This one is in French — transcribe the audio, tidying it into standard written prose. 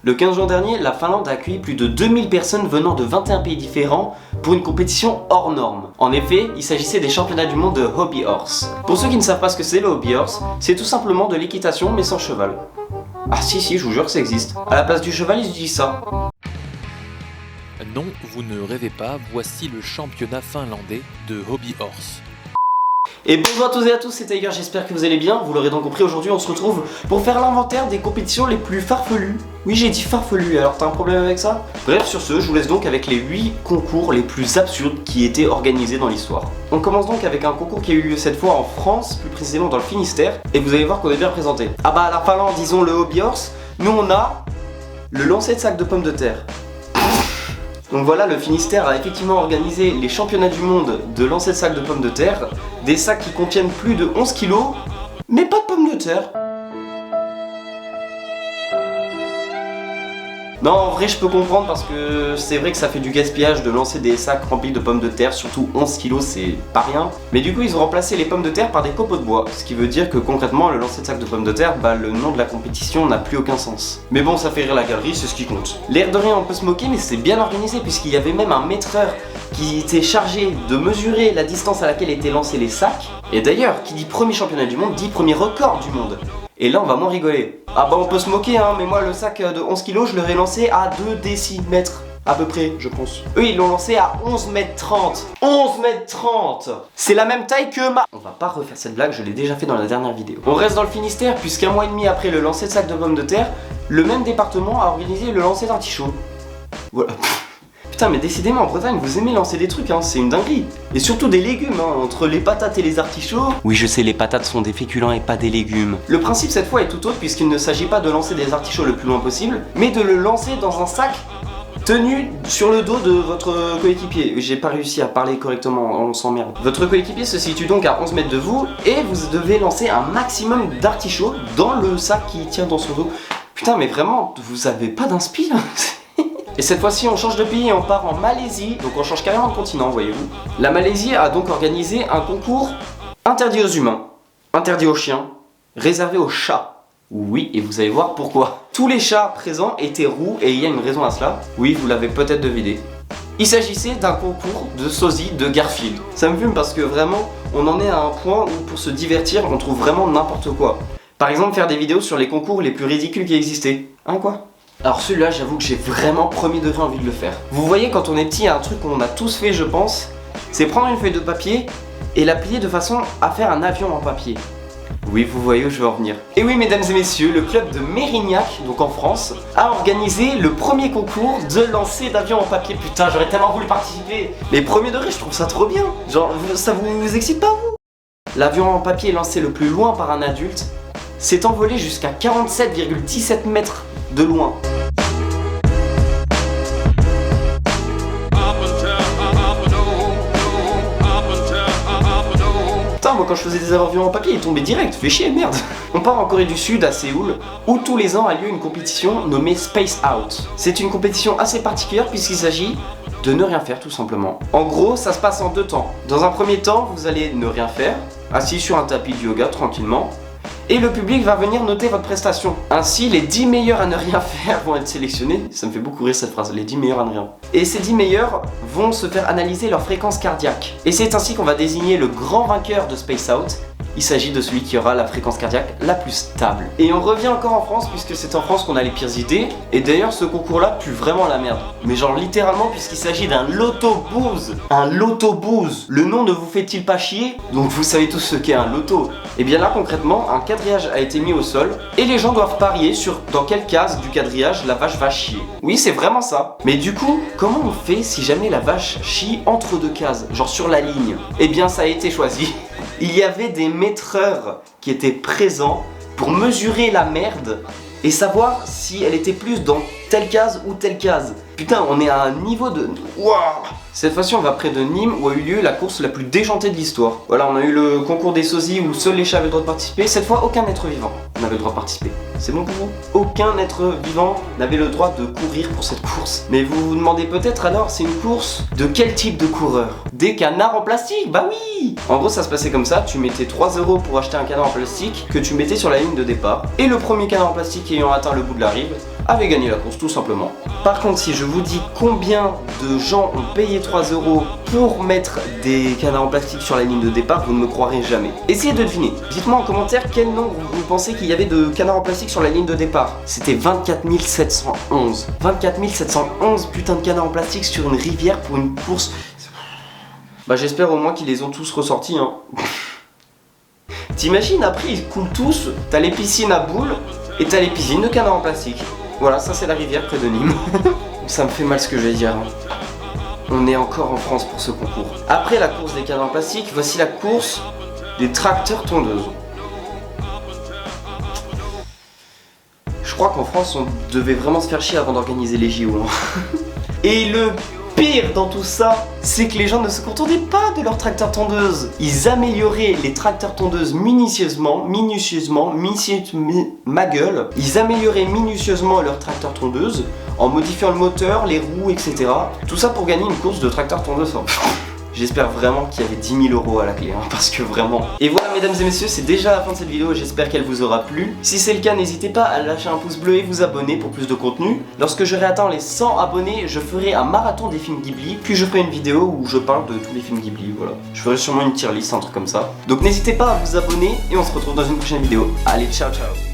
Le 15 juin dernier, la Finlande a accueilli plus de 2000 personnes venant de 21 pays différents pour une compétition hors norme. En effet, il s'agissait des championnats du monde de Hobby Horse. Pour ceux qui ne savent pas ce que c'est le Hobby Horse, c'est tout simplement de l'équitation mais sans cheval. Ah si, je vous jure que ça existe. À la place du cheval, ils disent ça. Non, vous ne rêvez pas, voici le championnat finlandais de Hobby Horse. Et bonjour à tous et à tous, c'est Tiger, j'espère que vous allez bien. Vous l'aurez donc compris, aujourd'hui on se retrouve pour faire l'inventaire des compétitions les plus farfelues. Oui, j'ai dit farfelu, alors t'as un problème avec ça? Bref, sur ce, je vous laisse donc avec les 8 concours les plus absurdes qui étaient organisés dans l'histoire. On commence donc avec un concours qui a eu lieu cette fois en France, plus précisément dans le Finistère, et vous allez voir qu'on est bien représenté. Ah bah à la Finlande, disons le Hobby Horse, nous on a le lancer de sac de pommes de terre. Donc voilà, le Finistère a effectivement organisé les championnats du monde de lancer de sacs de pommes de terre, des sacs qui contiennent plus de 11 kg, mais pas de pommes de terre. Non, en vrai je peux comprendre parce que c'est vrai que ça fait du gaspillage de lancer des sacs remplis de pommes de terre, surtout 11 kg c'est pas rien. Mais du coup ils ont remplacé les pommes de terre par des copeaux de bois, ce qui veut dire que concrètement le lancer de sac de pommes de terre, bah le nom de la compétition n'a plus aucun sens. Mais bon, ça fait rire la galerie, c'est ce qui compte. L'air de rien on peut se moquer, mais c'est bien organisé puisqu'il y avait même un maîtreur qui était chargé de mesurer la distance à laquelle étaient lancés les sacs. Et d'ailleurs, qui dit premier championnat du monde, dit premier record du monde. Et là on va moins rigoler. Ah bah on peut se moquer mais moi le sac de 11 kg je l'aurais lancé à 2 décimètres. À peu près, je pense. Eux ils l'ont lancé à 11 mètres 30. 11 mètres 30. C'est la même taille que ma... On va pas refaire cette blague, je l'ai déjà fait dans la dernière vidéo. On reste dans le Finistère puisqu'un mois et demi après le lancer de sac de pommes de terre, le même département a organisé le lancer d'artichaut. Voilà. Putain mais décidément en Bretagne vous aimez lancer des trucs c'est une dinguerie. Et surtout des légumes entre les patates et les artichauts. Oui je sais, les patates sont des féculents et pas des légumes. Le principe cette fois est tout autre puisqu'il ne s'agit pas de lancer des artichauts le plus loin possible, mais de le lancer dans un sac tenu sur le dos de votre coéquipier. J'ai pas réussi à parler correctement, on s'emmerde. Votre coéquipier se situe donc à 11 mètres de vous et vous devez lancer un maximum d'artichauts dans le sac qui tient dans son dos. Putain mais vraiment, vous avez pas d'inspi là. Et cette fois-ci on change de pays et on part en Malaisie, donc on change carrément de continent voyez-vous. La Malaisie a donc organisé un concours interdit aux humains, interdit aux chiens, réservé aux chats. Oui, et vous allez voir pourquoi. Tous les chats présents étaient roux et il y a une raison à cela. Oui, vous l'avez peut-être deviné. Il s'agissait d'un concours de sosie de Garfield. Ça me fume parce que vraiment, on en est à un point où pour se divertir, on trouve vraiment n'importe quoi. Par exemple, faire des vidéos sur les concours les plus ridicules qui existaient. Quoi? Alors celui-là, j'avoue que j'ai vraiment premier degré envie de le faire. Vous voyez, quand on est petit, il y a un truc qu'on a tous fait, je pense, c'est prendre une feuille de papier et la plier de façon à faire un avion en papier. Oui, vous voyez où je veux en venir. Et oui, mesdames et messieurs, le club de Mérignac, donc en France, a organisé le premier concours de lancer d'avion en papier. Putain, j'aurais tellement voulu participer. Mais premier degré, je trouve ça trop bien. Genre, ça vous excite pas, vous? L'avion en papier lancé le plus loin par un adulte s'est envolé jusqu'à 47,17 mètres de loin. Putain, moi quand je faisais des avions en papier, ils tombaient direct, fais chier, merde. On part en Corée du Sud, à Séoul, où tous les ans a lieu une compétition nommée Space Out. C'est une compétition assez particulière puisqu'il s'agit de ne rien faire tout simplement. En gros, ça se passe en 2 temps. Dans un premier temps, vous allez ne rien faire, assis sur un tapis de yoga tranquillement. Et le public va venir noter votre prestation. Ainsi, les 10 meilleurs à ne rien faire vont être sélectionnés. Ça me fait beaucoup rire cette phrase, les 10 meilleurs à ne rien. Et ces 10 meilleurs vont se faire analyser leur fréquence cardiaque. Et c'est ainsi qu'on va désigner le grand vainqueur de Space Out. Il s'agit de celui qui aura la fréquence cardiaque la plus stable. Et on revient encore en France puisque c'est en France qu'on a les pires idées. Et d'ailleurs ce concours-là pue vraiment la merde. Mais genre littéralement puisqu'il s'agit d'un loto-booze. Un loto-booze. Le nom ne vous fait-il pas chier? Donc vous savez tous ce qu'est un loto. Et bien là concrètement, un quadrillage a été mis au sol. Et les gens doivent parier sur dans quelle case du quadrillage la vache va chier. Oui c'est vraiment ça. Mais du coup, comment on fait si jamais la vache chie entre 2 cases? Genre sur la ligne? Eh bien ça a été choisi. Il y avait des maîtreurs qui étaient présents pour mesurer la merde et savoir si elle était plus dans telle case ou telle case. Putain, on est à un niveau de... Waouh! Cette fois-ci, on va près de Nîmes où a eu lieu la course la plus déjantée de l'histoire. Voilà, on a eu le concours des sosies où seuls les chats avaient le droit de participer. Cette fois, aucun être vivant n'avait le droit de participer. C'est bon pour vous? Aucun être vivant n'avait le droit de courir pour cette course. Mais vous vous demandez peut-être alors, c'est une course de quel type de coureur? Des canards en plastique? Bah oui! En gros, ça se passait comme ça, tu mettais 3 € pour acheter un canard en plastique que tu mettais sur la ligne de départ. Et le premier canard en plastique ayant atteint le bout de la rive avait gagné la course tout simplement. Par contre, si je vous dis combien de gens ont payé 3 € pour mettre des canards en plastique sur la ligne de départ, vous ne me croirez jamais. Essayez de deviner. Dites-moi en commentaire quel nombre vous pensez qu'il y avait de canards en plastique sur la ligne de départ. C'était 24 711. 24 711 putain de canards en plastique sur une rivière pour une course. Bah j'espère au moins qu'ils les ont tous ressortis hein. T'imagines après ils coulent tous, t'as les piscines à boules et t'as les piscines de canards en plastique. Voilà, ça c'est la rivière près de Nîmes. Ça me fait mal ce que je vais dire. On est encore en France pour ce concours. Après la course des canards en plastique, voici la course des tracteurs tondeuses. Je crois qu'en France on devait vraiment se faire chier avant d'organiser les JO. Et le pire dans tout ça, c'est que les gens ne se contentaient pas de leurs tracteurs tondeuses. Ils amélioraient les tracteurs tondeuses ma gueule. Ils amélioraient minutieusement leurs tracteurs tondeuses en modifiant le moteur, les roues, etc. Tout ça pour gagner une course de tracteurs tondeuses. J'espère vraiment qu'il y avait 10 000 € à la clé, hein, parce que vraiment... Et voilà mesdames et messieurs, c'est déjà la fin de cette vidéo, j'espère qu'elle vous aura plu. Si c'est le cas, n'hésitez pas à lâcher un pouce bleu et vous abonner pour plus de contenu. Lorsque j'aurai atteint les 100 abonnés, je ferai un marathon des films Ghibli, puis je ferai une vidéo où je parle de tous les films Ghibli, voilà. Je ferai sûrement une tier list, un truc comme ça. Donc n'hésitez pas à vous abonner et on se retrouve dans une prochaine vidéo. Allez, ciao ciao.